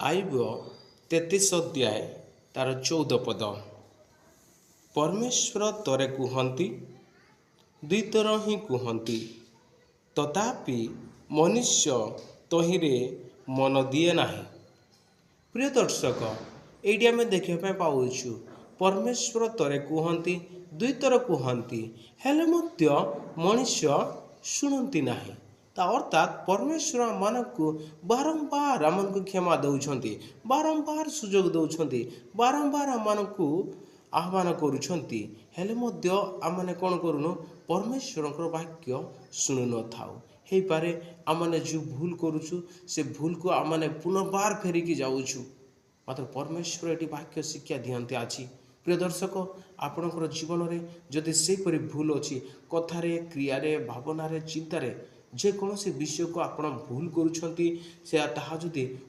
आईब 33 अध्याय तार 14 पद। परमेश्वर तरे कहती दुई थर ही कहती तथापि मनुष्य तहिरे मन दिए ना। प्रिय दर्शक, ये आम देखा पाचु परमेश्वर तरे कहती दुई थर कहती हेले मनुष्य शुणती ना। अर्थात परमेश्वर आमको बारंबार आमको क्षमा दौरान, बारंबार सुजोग दौरान, बारंबार आमको आह्वान करें कौन करूँ परमेश्वर वाक्य शुणु न था। हो पारे आमने जो भूल करुचु से भूल को आमने पुनर्बार फेरिकी जाऊँ, मात्र परमेश्वर ये वाक्य शिक्षा दिखते आज। प्रिय दर्शक, आपणकर जीवन में जदि सेपरी भूल अच्छी कथार क्रिय भावनार चिंतार जेकोसी विषय को आप भूल करुँच जदि